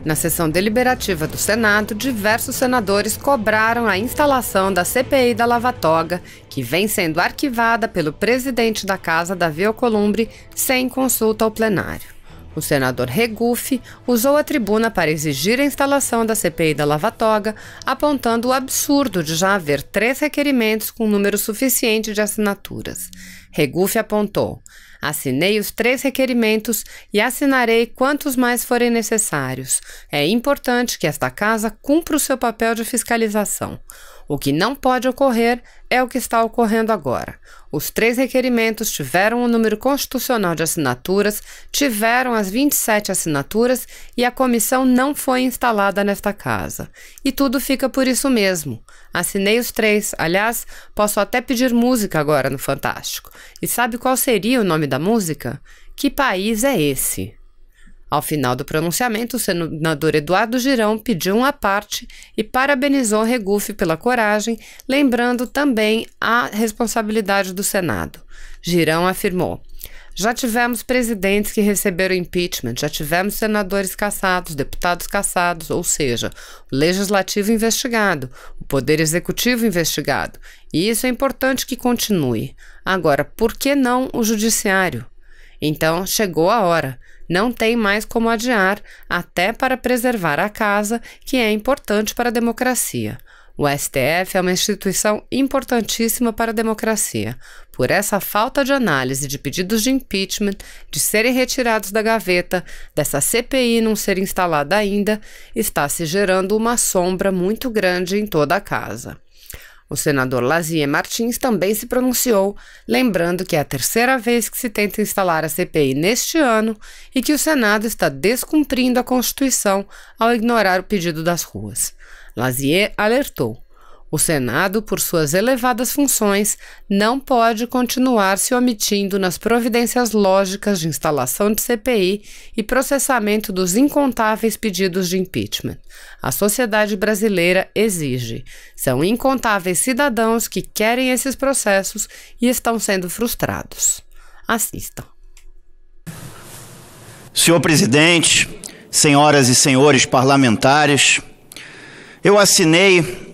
Na sessão deliberativa do Senado, diversos senadores cobraram a instalação da CPI da Lava Toga, que vem sendo arquivada pelo presidente da Casa, Davi Alcolumbre, sem consulta ao plenário. O senador Regufe usou a tribuna para exigir a instalação da CPI da Lava Toga, apontando o absurdo de já haver 3 requerimentos com número suficiente de assinaturas. Regufe apontou: assinei os 3 requerimentos e assinarei quantos mais forem necessários. É importante que esta Casa cumpra o seu papel de fiscalização. O que não pode ocorrer é o que está ocorrendo agora. Os 3 requerimentos tiveram o número constitucional de assinaturas, tiveram as 27 assinaturas e a comissão não foi instalada nesta Casa. E tudo fica por isso mesmo. Assinei os 3. Aliás, posso até pedir música agora no Fantástico. E sabe qual seria o nome da música? Que país é esse? Ao final do pronunciamento, o senador Eduardo Girão pediu uma parte e parabenizou Regufe pela coragem, lembrando também a responsabilidade do Senado. Girão afirmou: já tivemos presidentes que receberam impeachment, já tivemos senadores cassados, deputados cassados, ou seja, o legislativo investigado, o poder executivo investigado. E isso é importante que continue. Agora, por que não o judiciário? Então, chegou a hora. Não tem mais como adiar, até para preservar a Casa, que é importante para a democracia. O STF é uma instituição importantíssima para a democracia. Por essa falta de análise de pedidos de impeachment, de serem retirados da gaveta, dessa CPI não ser instalada ainda, está se gerando uma sombra muito grande em toda a Casa. O senador Lazier Martins também se pronunciou, lembrando que é a 3ª vez que se tenta instalar a CPI neste ano e que o Senado está descumprindo a Constituição ao ignorar o pedido das ruas. Lazier alertou: o Senado, por suas elevadas funções, não pode continuar se omitindo nas providências lógicas de instalação de CPI e processamento dos incontáveis pedidos de impeachment. A sociedade brasileira exige. São incontáveis cidadãos que querem esses processos e estão sendo frustrados. Assistam. Senhor presidente, senhoras e senhores parlamentares, eu assinei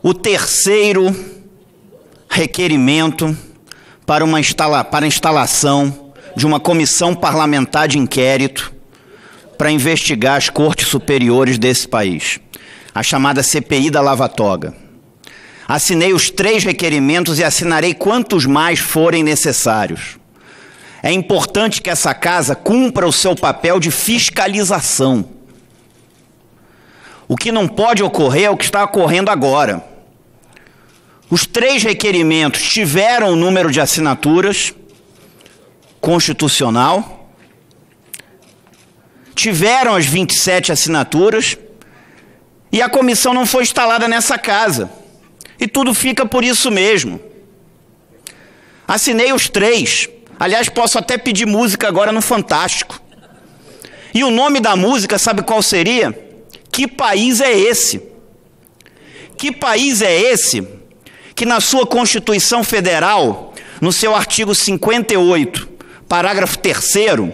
o 3º requerimento para a instalação de uma comissão parlamentar de inquérito para investigar as cortes superiores desse país, a chamada CPI da Lava Toga. Assinei os 3 requerimentos e assinarei quantos mais forem necessários. É importante que essa Casa cumpra o seu papel de fiscalização. O que não pode ocorrer é o que está ocorrendo agora. Os 3 requerimentos tiveram o número de assinaturas constitucional, tiveram as 27 assinaturas e a comissão não foi instalada nessa Casa. E tudo fica por isso mesmo. Assinei os 3. Aliás, posso até pedir música agora no Fantástico. E o nome da música, sabe qual seria? Que país é esse? Que país é esse que na sua Constituição Federal, no seu artigo 58, parágrafo 3º,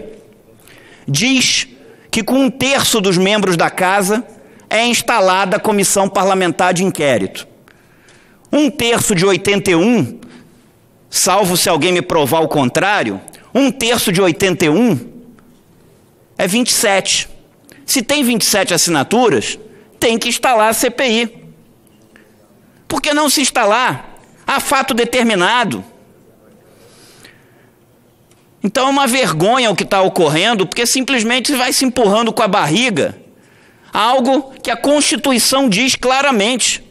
diz que com 1/3 dos membros da Casa é instalada a Comissão Parlamentar de Inquérito. 1/3 de 81, salvo se alguém me provar o contrário, 1/3 de 81 é 27. Se tem 27 assinaturas, tem que instalar a CPI. Por que não se instalar? Há fato determinado. Então é uma vergonha o que está ocorrendo, porque simplesmente vai se empurrando com a barriga algo que a Constituição diz claramente.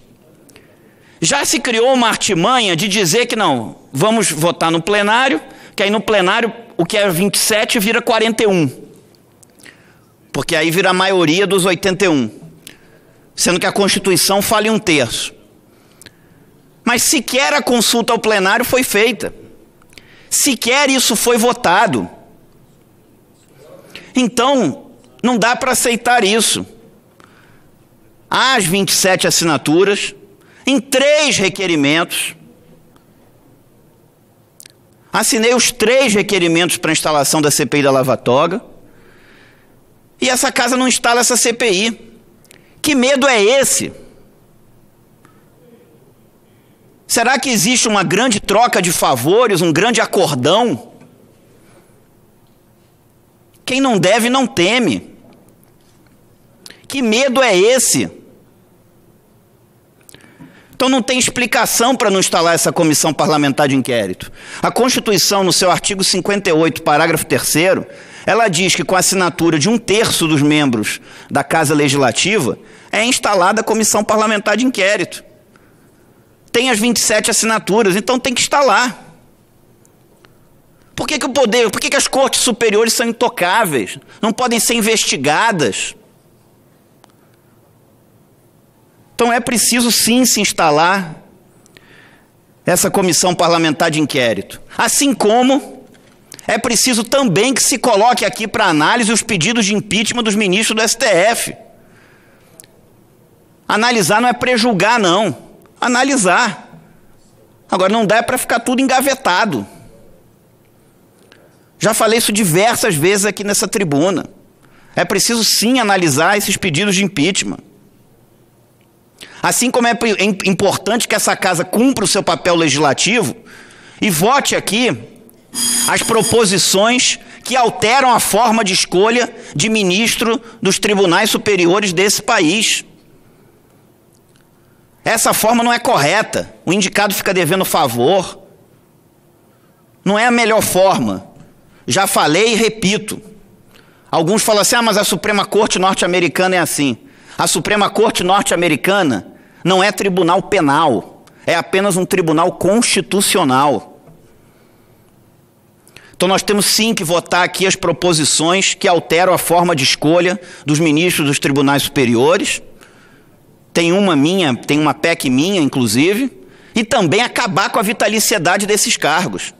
Já se criou uma artimanha de dizer que não, vamos votar no plenário, que aí no plenário o que é 27 vira 41. Porque aí vira a maioria dos 81. Sendo que a Constituição fala em 1/3. Mas sequer a consulta ao plenário foi feita. Sequer isso foi votado. Então, não dá para aceitar isso. Há as 27 assinaturas, em 3 requerimentos. Assinei os 3 requerimentos para a instalação da CPI da Lava Toga. e essa casa não instala essa CPI. Que medo é esse? Será que existe uma grande troca de favores, um grande acordão? Quem não deve não teme. Que medo é esse? Então não tem explicação para não instalar essa comissão parlamentar de inquérito. A Constituição, no seu artigo 58, parágrafo 3º, ela diz que com a assinatura de 1/3 dos membros da Casa Legislativa é instalada a comissão parlamentar de inquérito. Tem as 27 assinaturas, então tem que instalar. Por que as cortes superiores são intocáveis? Não podem ser investigadas? Então é preciso sim se instalar essa comissão parlamentar de inquérito. Assim como é preciso também que se coloque aqui para análise os pedidos de impeachment dos ministros do STF. Analisar não é prejulgar, não. Analisar. Agora, não dá para ficar tudo engavetado. Já falei isso diversas vezes aqui nessa tribuna. É preciso sim analisar esses pedidos de impeachment. Assim como é importante que essa casa cumpra o seu papel legislativo e vote aqui as proposições que alteram a forma de escolha de ministro dos tribunais superiores desse país. Essa forma não é correta. O indicado fica devendo favor. Não é a melhor forma. Já falei e repito. Alguns falam assim, mas a Suprema Corte norte-americana é assim. A Suprema Corte norte-americana não é tribunal penal. É apenas um tribunal constitucional. Então nós temos sim que votar aqui as proposições que alteram a forma de escolha dos ministros dos tribunais superiores. Tem uma PEC minha, inclusive, e também acabar com a vitaliciedade desses cargos.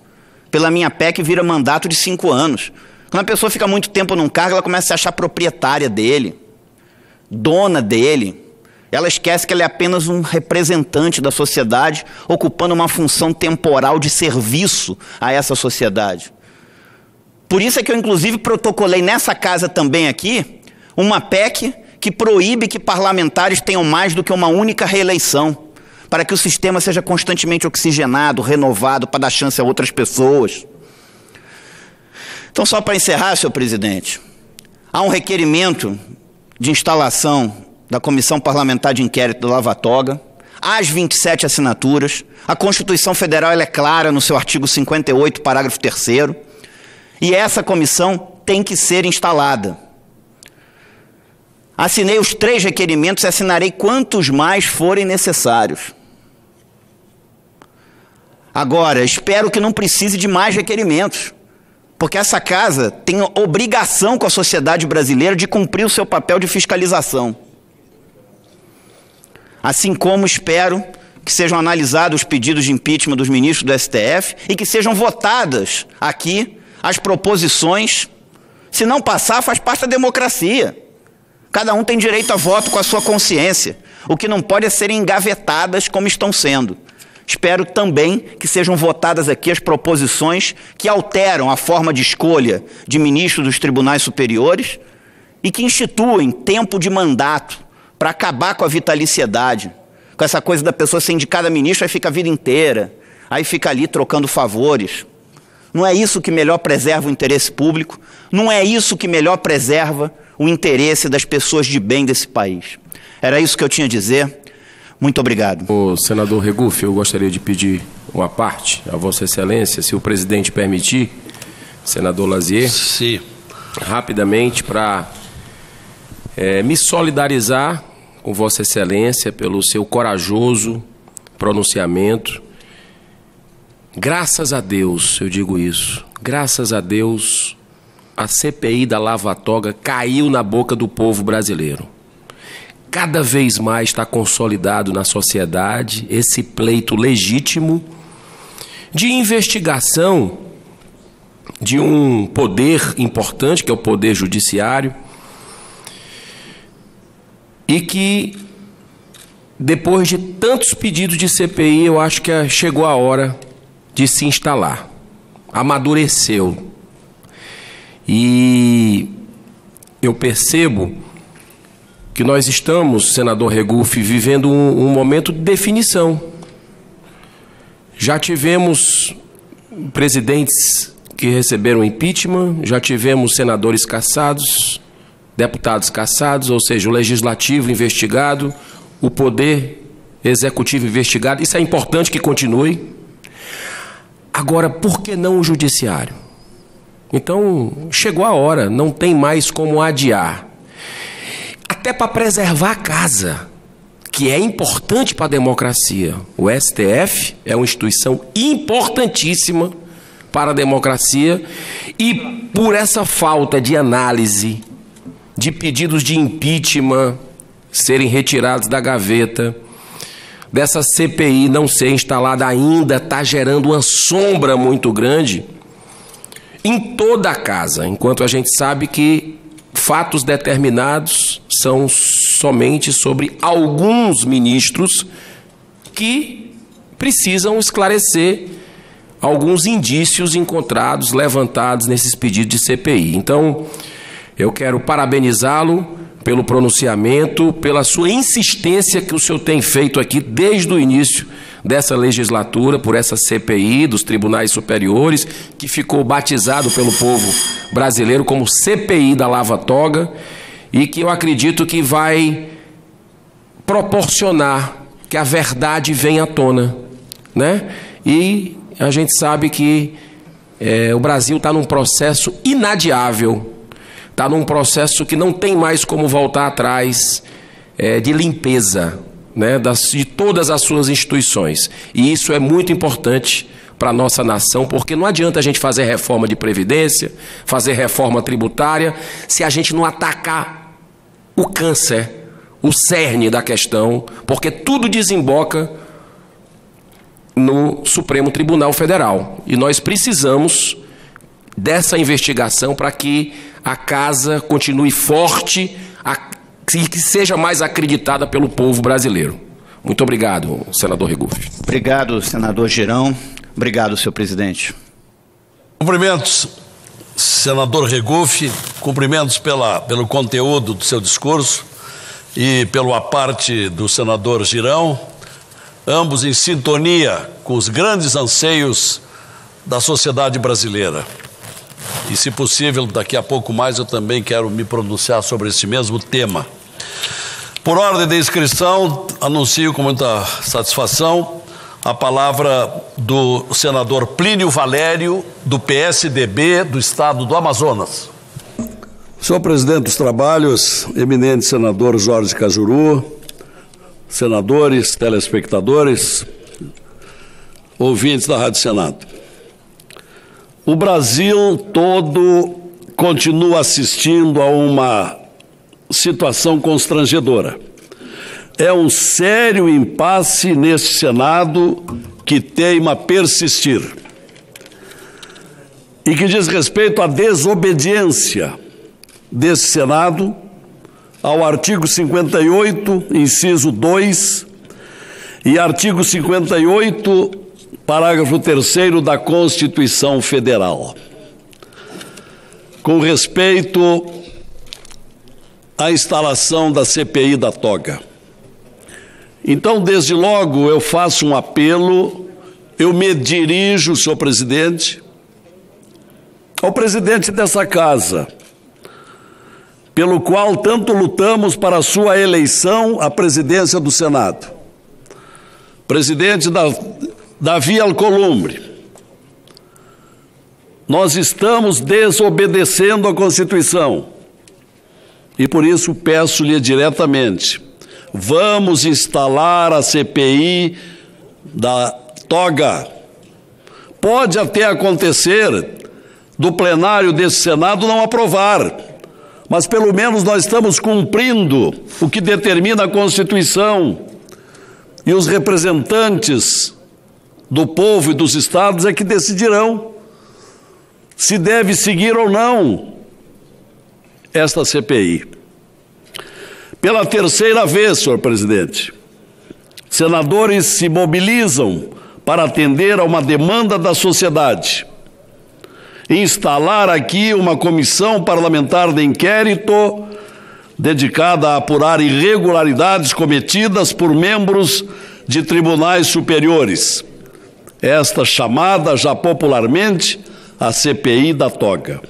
Pela minha PEC vira mandato de 5 anos. Quando a pessoa fica muito tempo num cargo, ela começa a se achar proprietária dele, dona dele. Ela esquece que ela é apenas um representante da sociedade, ocupando uma função temporal de serviço a essa sociedade. Por isso é que eu, inclusive, protocolei nessa casa também aqui uma PEC que proíbe que parlamentares tenham mais do que uma única reeleição, para que o sistema seja constantemente oxigenado, renovado, para dar chance a outras pessoas. Então, só para encerrar, senhor presidente, há um requerimento de instalação da Comissão Parlamentar de Inquérito da Lava Toga, há as 27 assinaturas, a Constituição Federal ela é clara no seu artigo 58, parágrafo 3º, e essa comissão tem que ser instalada. Assinei os 3 requerimentos e assinarei quantos mais forem necessários. Agora, espero que não precise de mais requerimentos, porque essa casa tem obrigação com a sociedade brasileira de cumprir o seu papel de fiscalização. Assim como espero que sejam analisados os pedidos de impeachment dos ministros do STF e que sejam votadas aqui as proposições. Se não passar, faz parte da democracia. Cada um tem direito a voto com a sua consciência. O que não pode é serem engavetadas como estão sendo. Espero também que sejam votadas aqui as proposições que alteram a forma de escolha de ministros dos tribunais superiores e que instituem tempo de mandato para acabar com a vitaliciedade, com essa coisa da pessoa ser indicada ministro, aí fica a vida inteira, aí fica ali trocando favores. Não é isso que melhor preserva o interesse público, não é isso que melhor preserva o interesse das pessoas de bem desse país. Era isso que eu tinha a dizer. Muito obrigado. O senador Regufe, eu gostaria de pedir uma parte a Vossa Excelência, se o presidente permitir, senador Lazier, sim, rapidamente para me solidarizar com Vossa Excelência pelo seu corajoso pronunciamento. Graças a Deus, eu digo isso, graças a Deus, a CPI da Lava Toga caiu na boca do povo brasileiro. Cada vez mais está consolidado na sociedade esse pleito legítimo de investigação de um poder importante, que é o poder judiciário, e que, depois de tantos pedidos de CPI, eu acho que chegou a hora de se instalar. Amadureceu. E eu percebo que nós estamos, senador Regufe, vivendo um momento de definição. Já tivemos presidentes que receberam impeachment, já tivemos senadores cassados, deputados cassados, ou seja, o legislativo investigado, o poder executivo investigado. Isso é importante que continue. Agora, por que não o judiciário? Então, chegou a hora, não tem mais como adiar. Até para preservar a casa, que é importante para a democracia. O STF é uma instituição importantíssima para a democracia e por essa falta de análise, de pedidos de impeachment serem retirados da gaveta, dessa CPI não ser instalada ainda, está gerando uma sombra muito grande em toda a casa, enquanto a gente sabe que fatos determinados são somente sobre alguns ministros que precisam esclarecer alguns indícios encontrados, levantados nesses pedidos de CPI. Então, eu quero parabenizá-lo pelo pronunciamento, pela sua insistência que o senhor tem feito aqui desde o início dessa legislatura, por essa CPI dos tribunais superiores, que ficou batizado pelo povo brasileiro como CPI da Lava Toga, e que eu acredito que vai proporcionar que a verdade venha à tona, né? E a gente sabe que o Brasil está num processo inadiável, está num processo que não tem mais como voltar atrás, de limpeza, né, de todas as suas instituições. E isso é muito importante para a nossa nação, porque não adianta a gente fazer reforma de previdência, fazer reforma tributária, se a gente não atacar o câncer, o cerne da questão, porque tudo desemboca no Supremo Tribunal Federal. E nós precisamos dessa investigação para que a casa continue forte e que seja mais acreditada pelo povo brasileiro. Muito obrigado, senador Regufe. Obrigado, senador Girão. Obrigado, senhor presidente. Cumprimentos, senador Regufe, cumprimentos pelo conteúdo do seu discurso e pelo aparte do senador Girão, ambos em sintonia com os grandes anseios da sociedade brasileira. E, se possível, daqui a pouco mais eu também quero me pronunciar sobre esse mesmo tema. Por ordem de inscrição, anuncio com muita satisfação a palavra do senador Plínio Valério, do PSDB do estado do Amazonas. Senhor presidente dos trabalhos, eminente senador Jorge Cajuru, senadores, telespectadores, ouvintes da Rádio Senado. O Brasil todo continua assistindo a uma situação constrangedora. É um sério impasse neste Senado que teima persistir e que diz respeito à desobediência desse Senado ao artigo 58, inciso 2, e artigo 58, parágrafo 3º da Constituição Federal. Com respeito à instalação da CPI da toga. Então, desde logo, eu faço um apelo, eu me dirijo, senhor presidente, ao presidente dessa casa, pelo qual tanto lutamos para a sua eleição à presidência do Senado. Presidente Davi Alcolumbre, nós estamos desobedecendo a Constituição e por isso peço-lhe diretamente, vamos instalar a CPI da toga. Pode até acontecer do plenário desse Senado não aprovar, mas pelo menos nós estamos cumprindo o que determina a Constituição e os representantes do povo e dos estados é que decidirão se deve seguir ou não esta CPI. Pela terceira vez, senhor presidente, senadores se mobilizam para atender a uma demanda da sociedade. instalar aqui uma comissão parlamentar de inquérito dedicada a apurar irregularidades cometidas por membros de tribunais superiores. Esta chamada já popularmente a CPI da toga.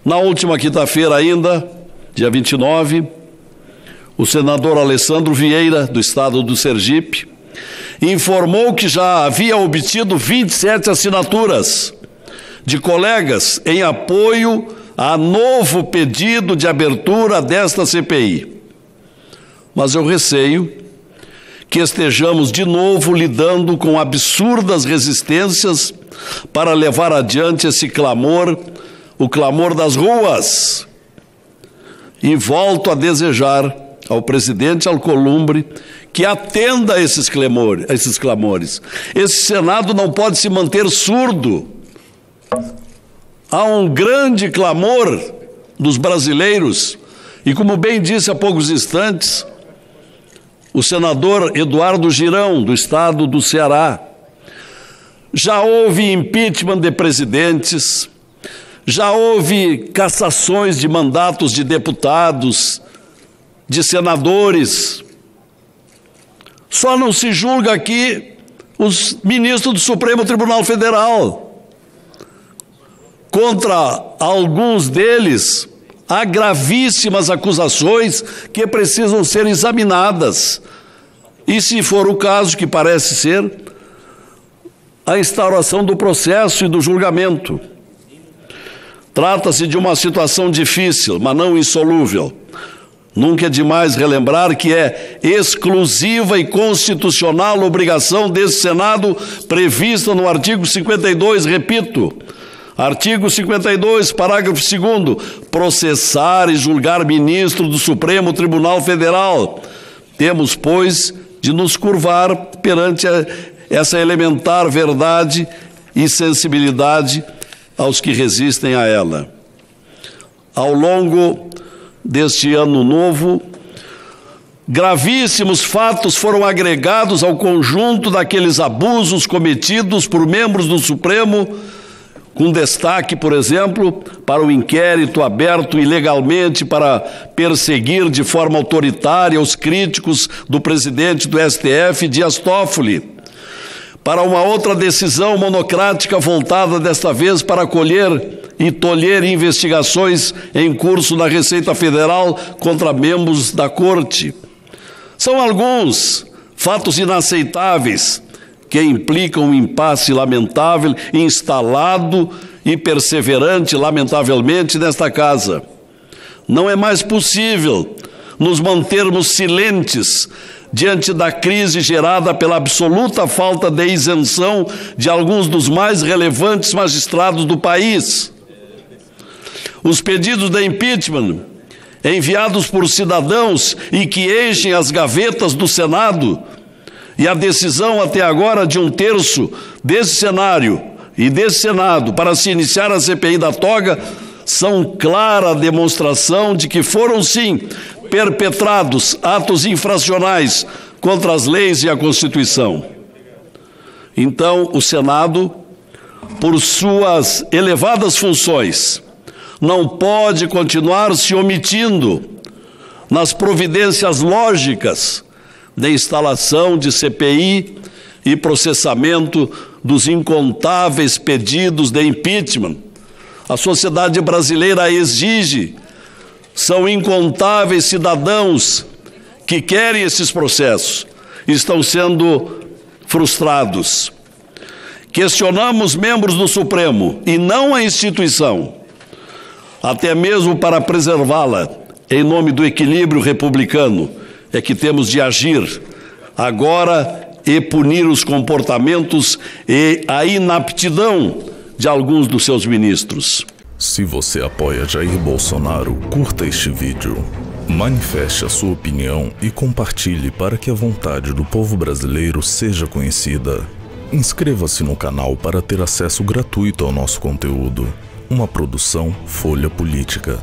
Na última quinta-feira ainda, dia 29, o senador Alessandro Vieira, do estado do Sergipe, informou que já havia obtido 27 assinaturas de colegas em apoio a novo pedido de abertura desta CPI. Mas eu receio que estejamos de novo lidando com absurdas resistências para levar adiante esse clamor, o clamor das ruas. E volto a desejar ao presidente Alcolumbre que atenda a esses clamores. Esse Senado não pode se manter surdo. Há um grande clamor dos brasileiros, e como bem disse há poucos instantes o senador Eduardo Girão, do estado do Ceará, já houve impeachment de presidentes, já houve cassações de mandatos de deputados, de senadores. Só não se julga aqui os ministros do Supremo Tribunal Federal. Contra alguns deles, há gravíssimas acusações que precisam ser examinadas. E, se for o caso, que parece ser, a instauração do processo e do julgamento. Trata-se de uma situação difícil, mas não insolúvel. Nunca é demais relembrar que é exclusiva e constitucional obrigação desse Senado, prevista no artigo 52, repito, artigo 52, parágrafo 2º, processar e julgar ministro do Supremo Tribunal Federal. Temos, pois, de nos curvar perante essa elementar verdade e sensibilidade aos que resistem a ela. Ao longo deste ano novo, gravíssimos fatos foram agregados ao conjunto daqueles abusos cometidos por membros do Supremo, com destaque, por exemplo, para o inquérito aberto ilegalmente para perseguir de forma autoritária os críticos do presidente do STF, Dias Toffoli, para uma outra decisão monocrática voltada desta vez para acolher e tolher investigações em curso na Receita Federal contra membros da Corte. São alguns fatos inaceitáveis que implicam um impasse lamentável, instalado e perseverante, lamentavelmente, nesta casa. Não é mais possível nos mantermos silentes diante da crise gerada pela absoluta falta de isenção de alguns dos mais relevantes magistrados do país. Os pedidos de impeachment, enviados por cidadãos e que enchem as gavetas do Senado, e a decisão até agora de 1/3 desse cenário e desse Senado para se iniciar a CPI da toga são clara demonstração de que foram, sim, perpetrados atos infracionais contra as leis e a Constituição. Então, o Senado, por suas elevadas funções, não pode continuar se omitindo nas providências lógicas de instalação de CPI e processamento dos incontáveis pedidos de impeachment. A sociedade brasileira exige, são incontáveis cidadãos que querem esses processos, estão sendo frustrados. Questionamos membros do Supremo e não a instituição, até mesmo para preservá-la, em nome do equilíbrio republicano, é que temos de agir agora e punir os comportamentos e a inaptidão de alguns dos seus ministros. Se você apoia Jair Bolsonaro, curta este vídeo, manifeste a sua opinião e compartilhe para que a vontade do povo brasileiro seja conhecida. Inscreva-se no canal para ter acesso gratuito ao nosso conteúdo. Uma produção Folha Política.